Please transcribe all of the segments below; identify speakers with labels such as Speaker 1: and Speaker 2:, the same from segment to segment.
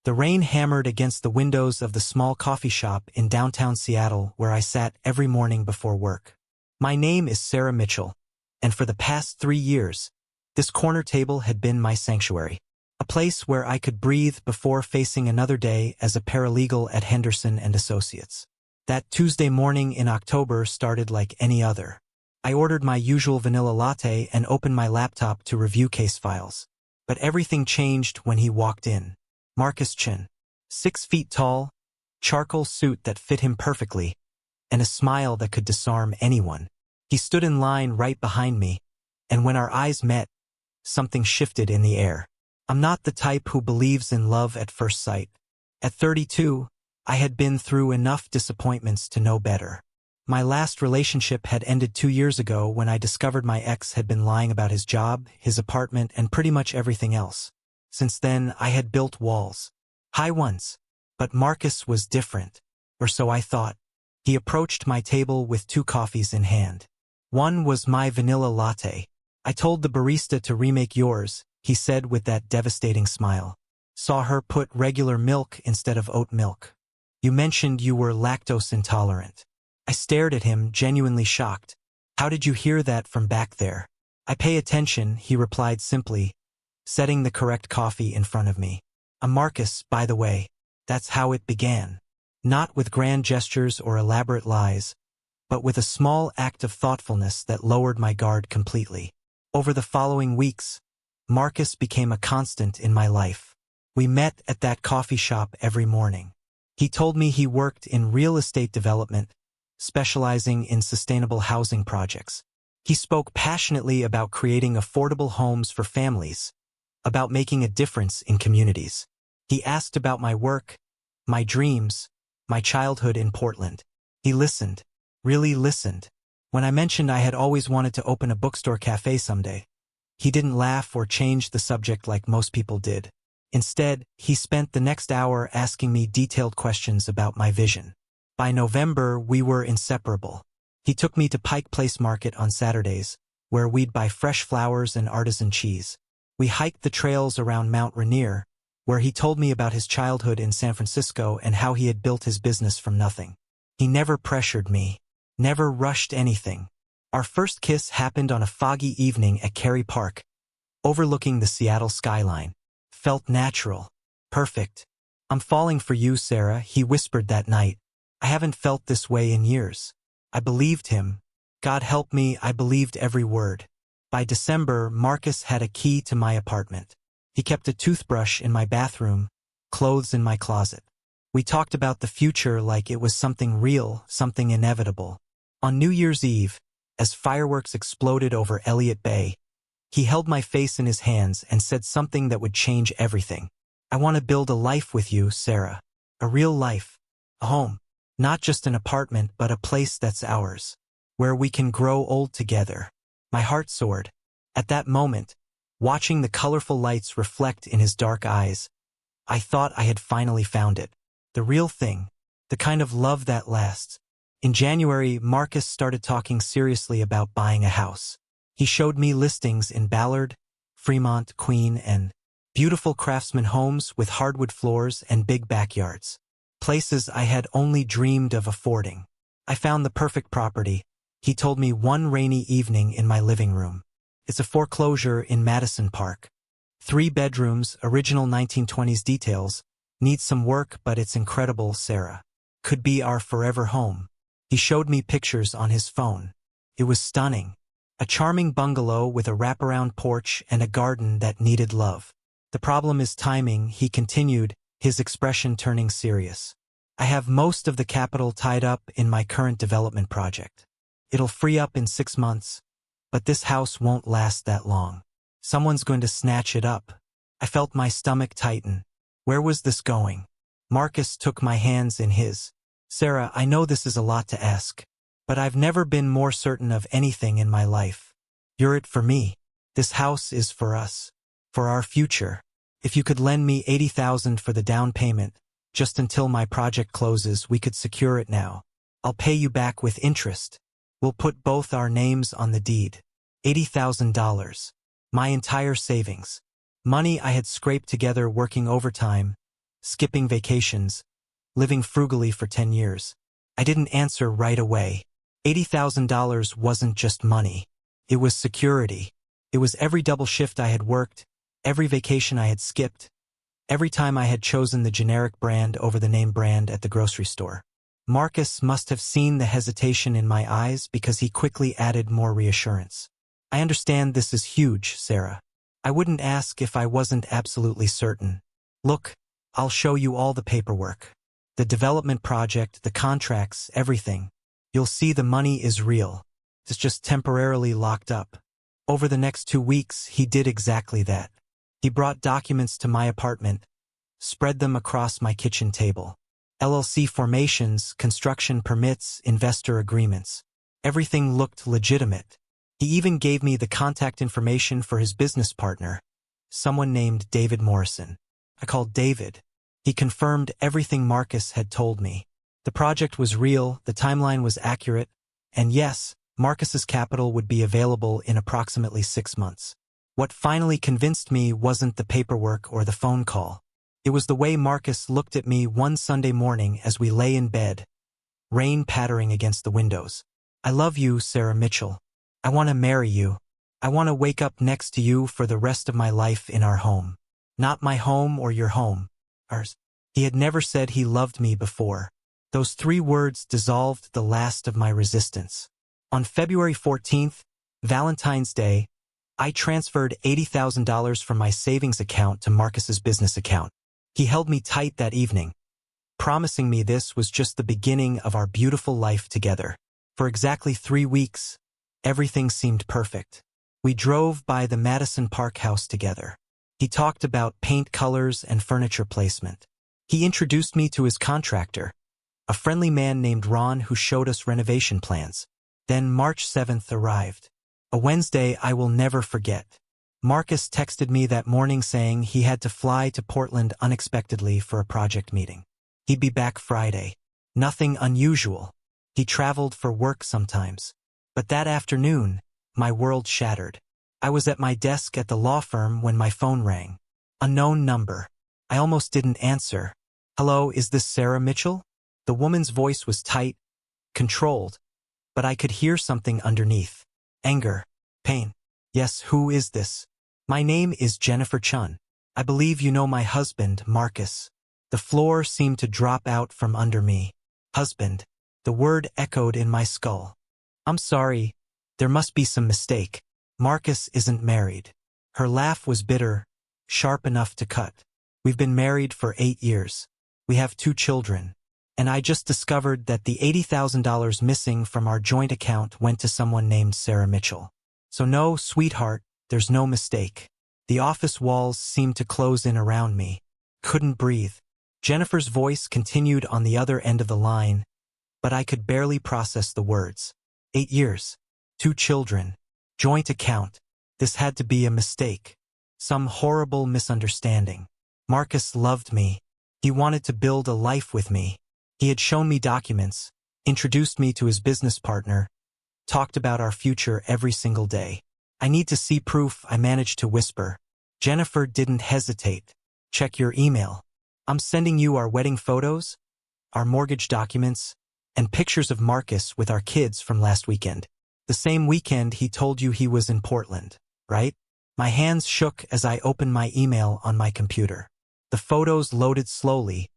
Speaker 1: The rain hammered against the windows of the small coffee shop in downtown Seattle where I sat every morning before work. My name is Sarah Mitchell, and for the past 3 years, this corner table had been my sanctuary, a place where I could breathe before facing another day as a paralegal at Henderson and Associates. That Tuesday morning in October started like any other. I ordered my usual vanilla latte and opened my laptop to review case files. But everything changed when he walked in. Marcus Chin, 6 feet tall, charcoal suit that fit him perfectly, and a smile that could disarm anyone. He stood in line right behind me, and when our eyes met, something shifted in the air. I'm not the type who believes in love at first sight. At 32, I had been through enough disappointments to know better. My last relationship had ended 2 years ago when I discovered my ex had been lying about his job, his apartment, and pretty much everything else. Since then, I had built walls. High ones. But Marcus was different, or so I thought. He approached my table with 2 coffees in hand. One was my vanilla latte. I told the barista to remake yours, he said with that devastating smile. Saw her put regular milk instead of oat milk. You mentioned you were lactose intolerant. I stared at him, genuinely shocked. How did you hear that from back there? I pay attention, he replied simply, setting the correct coffee in front of me. I'm Marcus, by the way. That's how it began. Not with grand gestures or elaborate lies, but with a small act of thoughtfulness that lowered my guard completely. Over the following weeks, Marcus became a constant in my life. We met at that coffee shop every morning. He told me he worked in real estate development, specializing in sustainable housing projects. He spoke passionately about creating affordable homes for families, about making a difference in communities. He asked about my work, my dreams, my childhood in Portland. He listened, really listened. When I mentioned I had always wanted to open a bookstore cafe someday, he didn't laugh or change the subject like most people did. Instead, he spent the next hour asking me detailed questions about my vision. By November, we were inseparable. He took me to Pike Place Market on Saturdays, where we'd buy fresh flowers and artisan cheese. We hiked the trails around Mount Rainier, where he told me about his childhood in San Francisco and how he had built his business from nothing. He never pressured me, never rushed anything. Our first kiss happened on a foggy evening at Cary Park, overlooking the Seattle skyline. Felt natural, perfect. I'm falling for you, Sarah, he whispered that night. I haven't felt this way in years. I believed him. God help me, I believed every word. By December, Marcus had a key to my apartment. He kept a toothbrush in my bathroom, clothes in my closet. We talked about the future like it was something real, something inevitable. On New Year's Eve, as fireworks exploded over Elliott Bay, he held my face in his hands and said something that would change everything. I want to build a life with you, Sarah. A real life. A home. Not just an apartment, but a place that's ours, where we can grow old together. My heart soared. At that moment, watching the colorful lights reflect in his dark eyes, I thought I had finally found it. The real thing. The kind of love that lasts. In January, Marcus started talking seriously about buying a house. He showed me listings in Ballard, Fremont, Queen, and beautiful craftsman homes with hardwood floors and big backyards. Places I had only dreamed of affording. I found the perfect property, he told me one rainy evening in my living room. It's a foreclosure in Madison Park. 3 bedrooms, original 1920s details, needs some work but it's incredible, Sarah. Could be our forever home. He showed me pictures on his phone. It was stunning. A charming bungalow with a wraparound porch and a garden that needed love. The problem is timing, he continued, his expression turning serious. I have most of the capital tied up in my current development project. It'll free up in 6 months, but this house won't last that long. Someone's going to snatch it up. I felt my stomach tighten. Where was this going? Marcus took my hands in his. Sarah, I know this is a lot to ask, but I've never been more certain of anything in my life. You're it for me. This house is for us. For our future. If you could lend me $80,000 for the down payment, just until my project closes, we could secure it now. I'll pay you back with interest. We'll put both our names on the deed. $80,000. My entire savings. Money I had scraped together working overtime, skipping vacations, living frugally for 10 years. I didn't answer right away. $80,000 wasn't just money. It was security. It was every double shift I had worked, every vacation I had skipped, every time I had chosen the generic brand over the name brand at the grocery store. Marcus must have seen the hesitation in my eyes because he quickly added more reassurance. I understand this is huge, Sarah. I wouldn't ask if I wasn't absolutely certain. Look, I'll show you all the paperwork. The development project, the contracts, everything. You'll see the money is real. It's just temporarily locked up. Over the next 2 weeks, he did exactly that. He brought documents to my apartment, spread them across my kitchen table. LLC formations, construction permits, investor agreements. Everything looked legitimate. He even gave me the contact information for his business partner, someone named David Morrison. I called David. He confirmed everything Marcus had told me. The project was real, the timeline was accurate, and yes, Marcus's capital would be available in approximately 6 months. What finally convinced me wasn't the paperwork or the phone call. It was the way Marcus looked at me one Sunday morning as we lay in bed, rain pattering against the windows. I love you, Sarah Mitchell. I want to marry you. I want to wake up next to you for the rest of my life in our home. Not my home or your home. Ours. He had never said he loved me before. Those 3 words dissolved the last of my resistance. On February 14th, Valentine's Day, I transferred $80,000 from my savings account to Marcus's business account. He held me tight that evening, promising me this was just the beginning of our beautiful life together. For exactly 3 weeks, everything seemed perfect. We drove by the Madison Park house together. He talked about paint colors and furniture placement. He introduced me to his contractor, a friendly man named Ron who showed us renovation plans. Then March 7th arrived. A Wednesday I will never forget. Marcus texted me that morning saying he had to fly to Portland unexpectedly for a project meeting. He'd be back Friday. Nothing unusual. He traveled for work sometimes. But that afternoon, my world shattered. I was at my desk at the law firm when my phone rang. Unknown number. I almost didn't answer. Hello, is this Sarah Mitchell? The woman's voice was tight, controlled, but I could hear something underneath. Anger. Pain. Yes, who is this? My name is Jennifer Chun. I believe you know my husband, Marcus. The floor seemed to drop out from under me. Husband. The word echoed in my skull. I'm sorry. There must be some mistake. Marcus isn't married. Her laugh was bitter, sharp enough to cut. We've been married for 8 years. We have 2 children. And I just discovered that the $80,000 missing from our joint account went to someone named Sarah Mitchell. So no, sweetheart, there's no mistake. The office walls seemed to close in around me. Couldn't breathe. Jennifer's voice continued on the other end of the line, but I could barely process the words. 8 years. 2 children. Joint account. This had to be a mistake. Some horrible misunderstanding. Marcus loved me. He wanted to build a life with me. He had shown me documents, introduced me to his business partner, talked about our future every single day. I need to see proof, I managed to whisper. Jennifer didn't hesitate. Check your email. I'm sending you our wedding photos, our mortgage documents, and pictures of Marcus with our kids from last weekend. The same weekend he told you he was in Portland, right? My hands shook as I opened my email on my computer. The photos loaded slowly,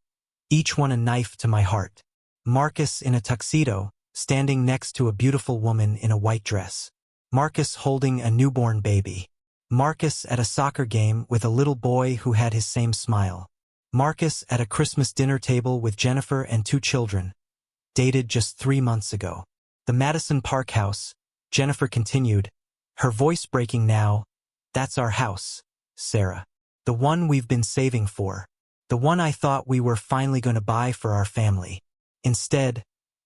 Speaker 1: each one a knife to my heart. Marcus in a tuxedo, standing next to a beautiful woman in a white dress. Marcus holding a newborn baby. Marcus at a soccer game with a little boy who had his same smile. Marcus at a Christmas dinner table with Jennifer and 2 children. Dated just 3 months ago. The Madison Park house, Jennifer continued, her voice breaking now. That's our house, Sarah. The one we've been saving for. The one I thought we were finally going to buy for our family. Instead,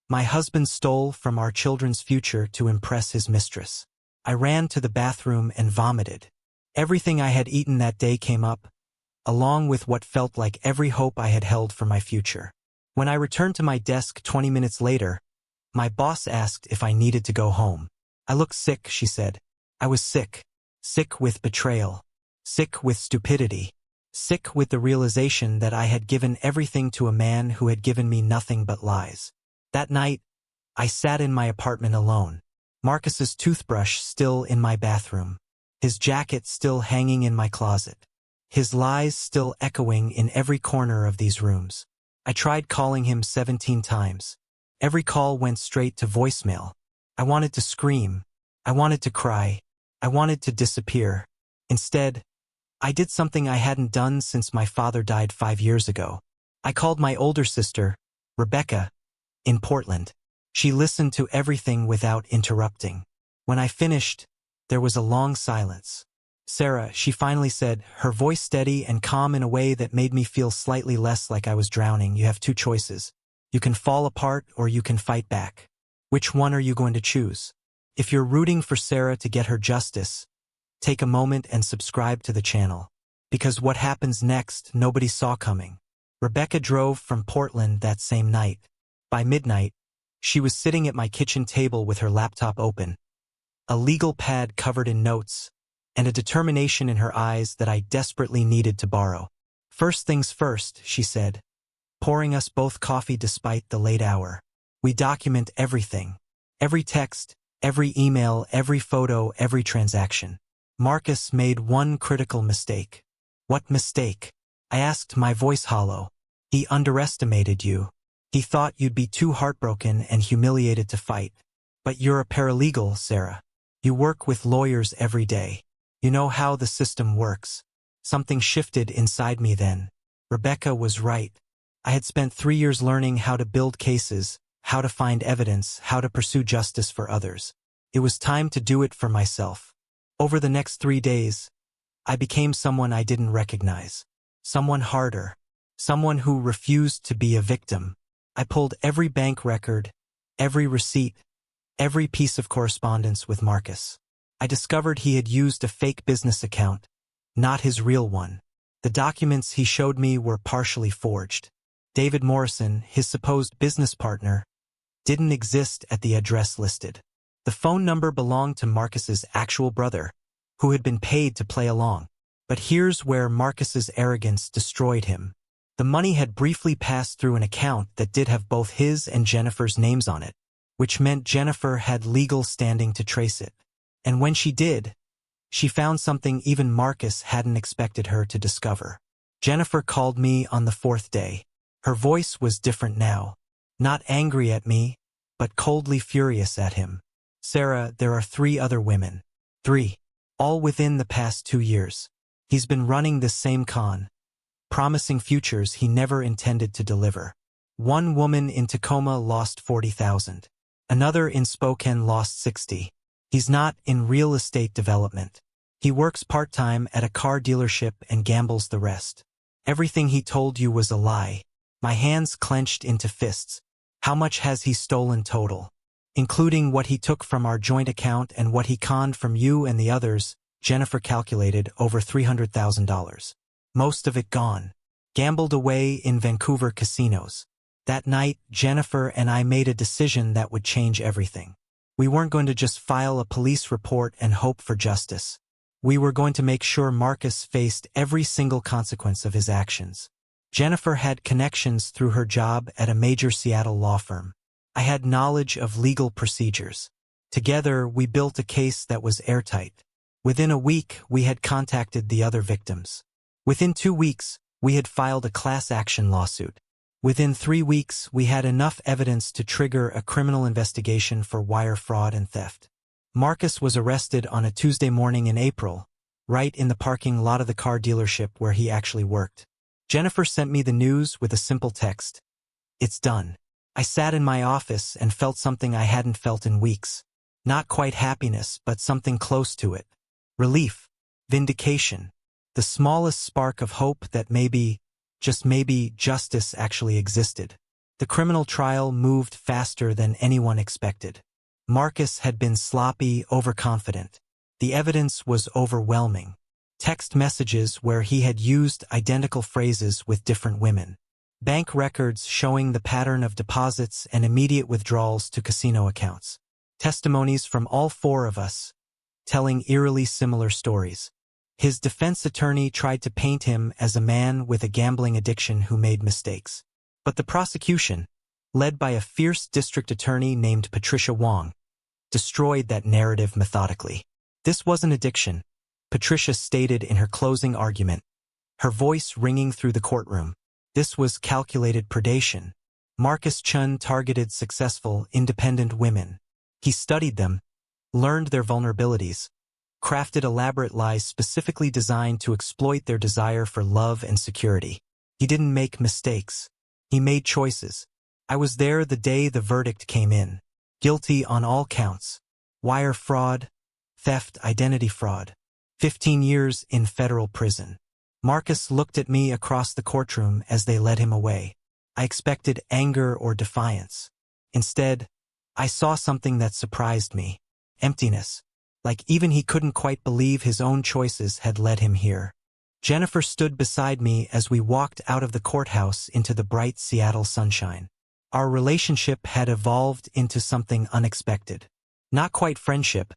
Speaker 1: my husband stole from our children's future to impress his mistress. I ran to the bathroom and vomited. Everything I had eaten that day came up, along with what felt like every hope I had held for my future. When I returned to my desk 20 minutes later, my boss asked if I needed to go home. I looked sick, she said. I was sick. Sick with betrayal. Sick with stupidity. sick with the realization that I had given everything to a man who had given me nothing but lies. That night, I sat in my apartment alone, Marcus's toothbrush still in my bathroom, his jacket still hanging in my closet, his lies still echoing in every corner of these rooms. I tried calling him 17 times. Every call went straight to voicemail. I wanted to scream. I wanted to cry. I wanted to disappear. Instead, I did something I hadn't done since my father died 5 years ago. I called my older sister, Rebecca, in Portland. She listened to everything without interrupting. When I finished, there was a long silence. "Sarah," she finally said, her voice steady and calm in a way that made me feel slightly less like I was drowning. "You have two choices. You can fall apart or you can fight back. Which one are you going to choose? If you're rooting for Sarah to get her justice, take a moment and subscribe to the channel. Because what happens next, nobody saw coming." Rebecca drove from Portland that same night. By midnight, she was sitting at my kitchen table with her laptop open, a legal pad covered in notes, and a determination in her eyes that I desperately needed to borrow. "First things first," she said, pouring us both coffee despite the late hour. "We document everything. Every text, every email, every photo, every transaction." Marcus made one critical mistake. "What mistake?" I asked, my voice hollow. "He underestimated you. He thought you'd be too heartbroken and humiliated to fight. But you're a paralegal, Sarah. You work with lawyers every day. You know how the system works." Something shifted inside me then. Rebecca was right. I had spent 3 years learning how to build cases, how to find evidence, how to pursue justice for others. It was time to do it for myself. Over the next 3 days, I became someone I didn't recognize. Someone harder. Someone who refused to be a victim. I pulled every bank record, every receipt, every piece of correspondence with Marcus. I discovered he had used a fake business account, not his real one. The documents he showed me were partially forged. David Morrison, his supposed business partner, didn't exist at the address listed. The phone number belonged to Marcus's actual brother, who had been paid to play along. But here's where Marcus's arrogance destroyed him. The money had briefly passed through an account that did have both his and Jennifer's names on it, which meant Jennifer had legal standing to trace it. And when she did, she found something even Marcus hadn't expected her to discover. Jennifer called me on the 4th day. Her voice was different now. Not angry at me, but coldly furious at him. "Sarah, there are 3 other women. 3. All within the past 2 years. He's been running this same con, promising futures he never intended to deliver. One woman in Tacoma lost $40,000. Another in Spokane lost $60,000. He's not in real estate development. He works part-time at a car dealership and gambles the rest. Everything he told you was a lie." My hands clenched into fists. "How much has he stolen total? Including what he took from our joint account and what he conned from you and the others." Jennifer calculated over $300,000. "Most of it gone. Gambled away in Vancouver casinos." That night, Jennifer and I made a decision that would change everything. We weren't going to just file a police report and hope for justice. We were going to make sure Marcus faced every single consequence of his actions. Jennifer had connections through her job at a major Seattle law firm. I had knowledge of legal procedures. Together, we built a case that was airtight. Within a week, we had contacted the other victims. Within 2 weeks, we had filed a class action lawsuit. Within 3 weeks, we had enough evidence to trigger a criminal investigation for wire fraud and theft. Marcus was arrested on a Tuesday morning in April, right in the parking lot of the car dealership where he actually worked. Jennifer sent me the news with a simple text. "It's done." I sat in my office and felt something I hadn't felt in weeks. Not quite happiness, but something close to it. Relief. Vindication. The smallest spark of hope that maybe, just maybe, justice actually existed. The criminal trial moved faster than anyone expected. Marcus had been sloppy, overconfident. The evidence was overwhelming. Text messages where he had used identical phrases with different women. Bank records showing the pattern of deposits and immediate withdrawals to casino accounts. Testimonies from all 4 of us, telling eerily similar stories. His defense attorney tried to paint him as a man with a gambling addiction who made mistakes. But the prosecution, led by a fierce district attorney named Patricia Wong, destroyed that narrative methodically. This wasn't addiction, Patricia stated in her closing argument, her voice ringing through the courtroom. This was calculated predation. Marcus Chun targeted successful, independent women. He studied them, learned their vulnerabilities, crafted elaborate lies specifically designed to exploit their desire for love and security. He didn't make mistakes. He made choices. I was there the day the verdict came in. Guilty on all counts. Wire fraud, theft, identity fraud. 15 years in federal prison. Marcus looked at me across the courtroom as they led him away. I expected anger or defiance. Instead, I saw something that surprised me. Emptiness. Like even he couldn't quite believe his own choices had led him here. Jennifer stood beside me as we walked out of the courthouse into the bright Seattle sunshine. Our relationship had evolved into something unexpected. Not quite friendship,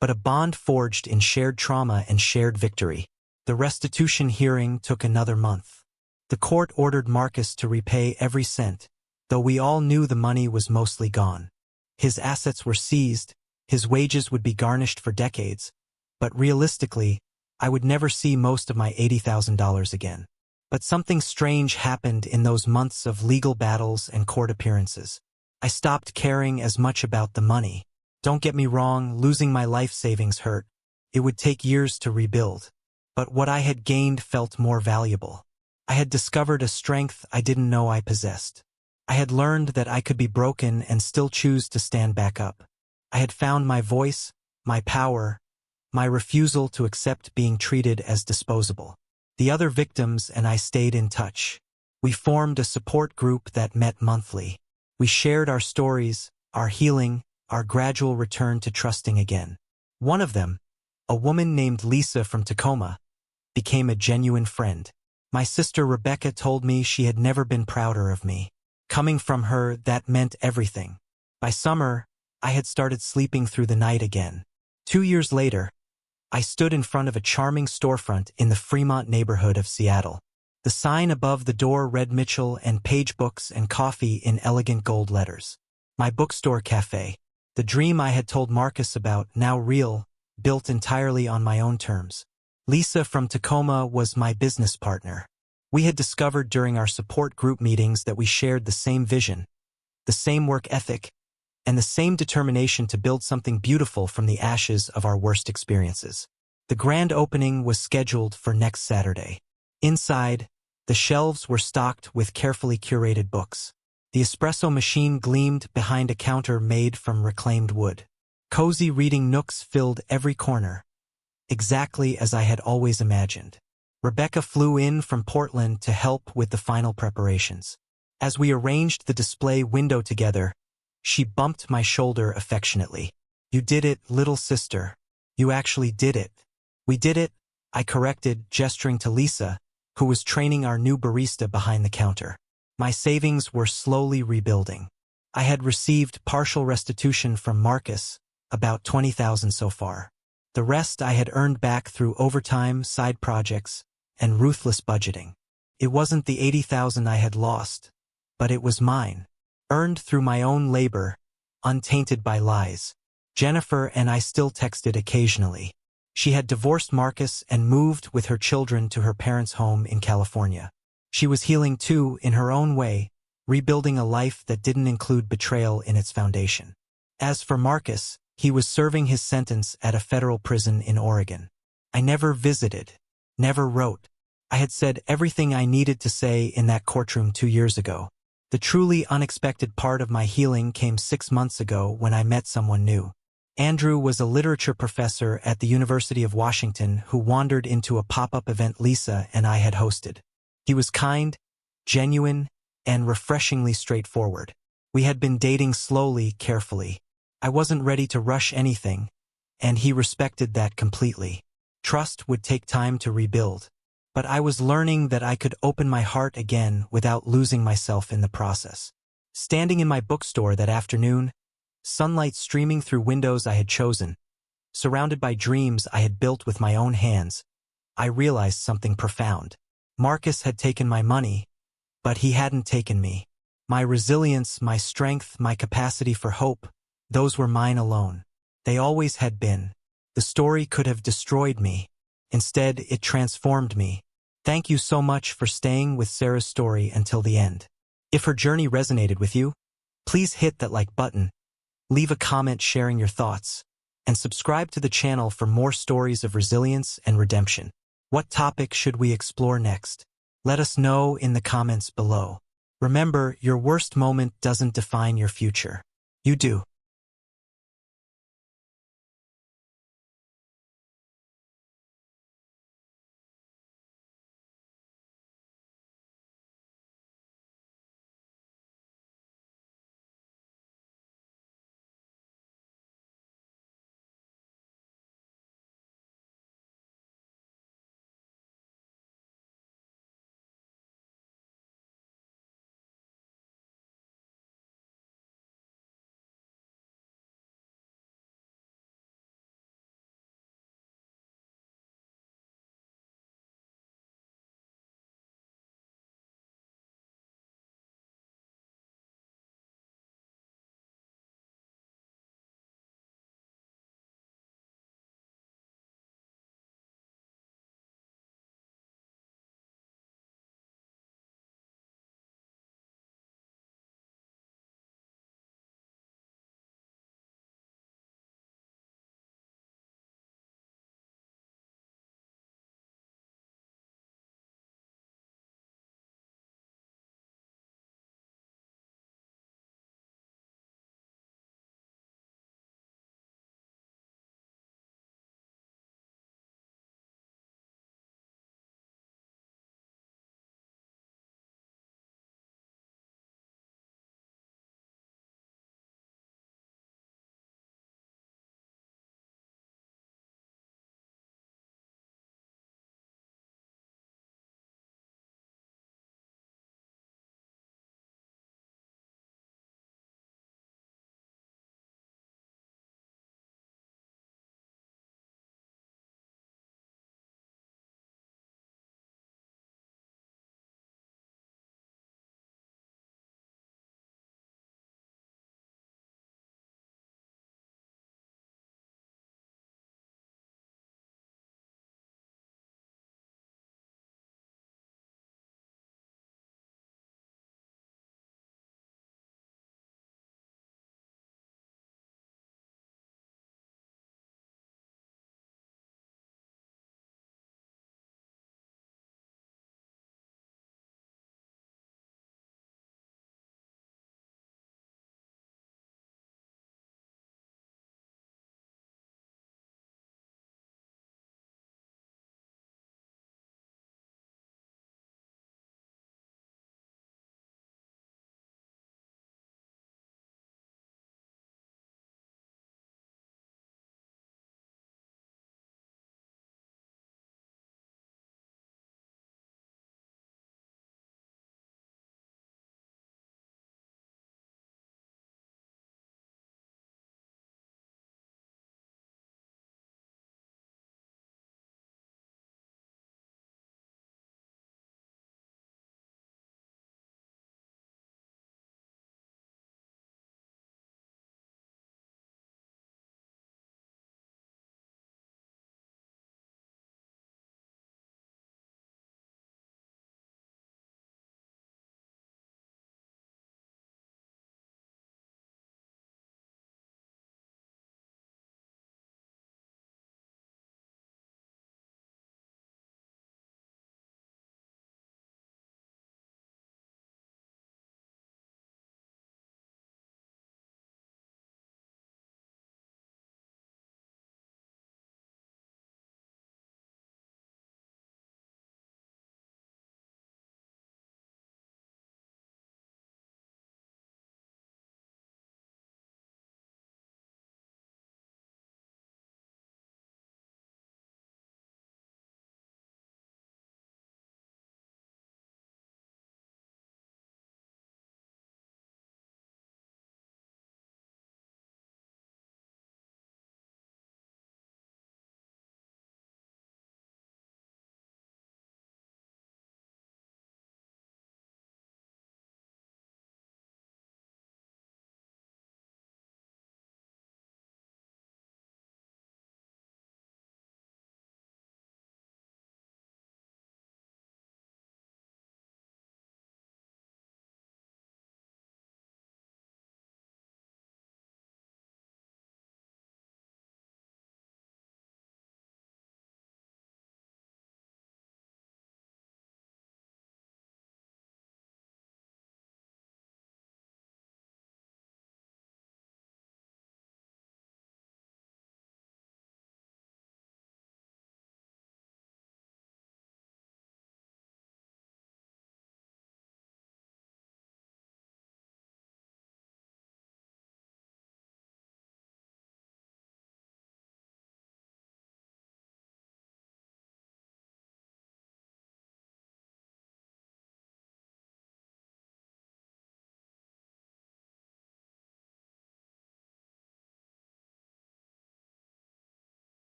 Speaker 1: but a bond forged in shared trauma and shared victory. The restitution hearing took another month. The court ordered Marcus to repay every cent, though we all knew the money was mostly gone. His assets were seized, his wages would be garnished for decades, but realistically, I would never see most of my $80,000 again. But something strange happened in those months of legal battles and court appearances. I stopped caring as much about the money. Don't get me wrong, losing my life savings hurt. It would take years to rebuild. But what I had gained felt more valuable. I had discovered a strength I didn't know I possessed. I had learned that I could be broken and still choose to stand back up. I had found my voice, my power, my refusal to accept being treated as disposable. The other victims and I stayed in touch. We formed a support group that met monthly. We shared our stories, our healing, our gradual return to trusting again. One of them, a woman named Lisa from Tacoma, became a genuine friend. My sister Rebecca told me she had never been prouder of me. Coming from her, that meant everything. By summer, I had started sleeping through the night again. 2 years later, I stood in front of a charming storefront in the Fremont neighborhood of Seattle. The sign above the door read Mitchell and Page Books and Coffee in elegant gold letters. My bookstore cafe, the dream I had told Marcus about, now real, built entirely on my own terms. Lisa from Tacoma was my business partner. We had discovered during our support group meetings that we shared the same vision, the same work ethic, and the same determination to build something beautiful from the ashes of our worst experiences. The grand opening was scheduled for next Saturday. Inside, the shelves were stocked with carefully curated books. The espresso machine gleamed behind a counter made from reclaimed wood. Cozy reading nooks filled every corner, exactly as I had always imagined. Rebecca flew in from Portland to help with the final preparations. As we arranged the display window together, she bumped my shoulder affectionately. "You did it, little sister. You actually did it." "We did it," I corrected, gesturing to Lisa, who was training our new barista behind the counter. My savings were slowly rebuilding. I had received partial restitution from Marcus, about $20,000 so far. The rest I had earned back through overtime, side projects, and ruthless budgeting. It wasn't the $80,000 I had lost, but it was mine, earned through my own labor, untainted by lies. Jennifer and I still texted occasionally. She had divorced Marcus and moved with her children to her parents' home in California. She was healing too, in her own way, rebuilding a life that didn't include betrayal in its foundation. As for Marcus, he was serving his sentence at a federal prison in Oregon. I never visited, never wrote. I had said everything I needed to say in that courtroom 2 years ago. The truly unexpected part of my healing came 6 months ago when I met someone new. Andrew was a literature professor at the University of Washington who wandered into a pop-up event Lisa and I had hosted. He was kind, genuine, and refreshingly straightforward. We had been dating slowly, carefully. I wasn't ready to rush anything, and he respected that completely. Trust would take time to rebuild, but I was learning that I could open my heart again without losing myself in the process. Standing in my bookstore that afternoon, sunlight streaming through windows I had chosen, surrounded by dreams I had built with my own hands, I realized something profound. Marcus had taken my money, but he hadn't taken me. My resilience, my strength, my capacity for hope, those were mine alone. They always had been. The story could have destroyed me. Instead, it transformed me. Thank you so much for staying with Sarah's story until the end. If her journey resonated with you, please hit that like button, leave a comment sharing your thoughts, and subscribe to the channel for more stories of resilience and redemption. What topic should we explore next? Let us know in the comments below. Remember, your worst moment doesn't define your future. You do.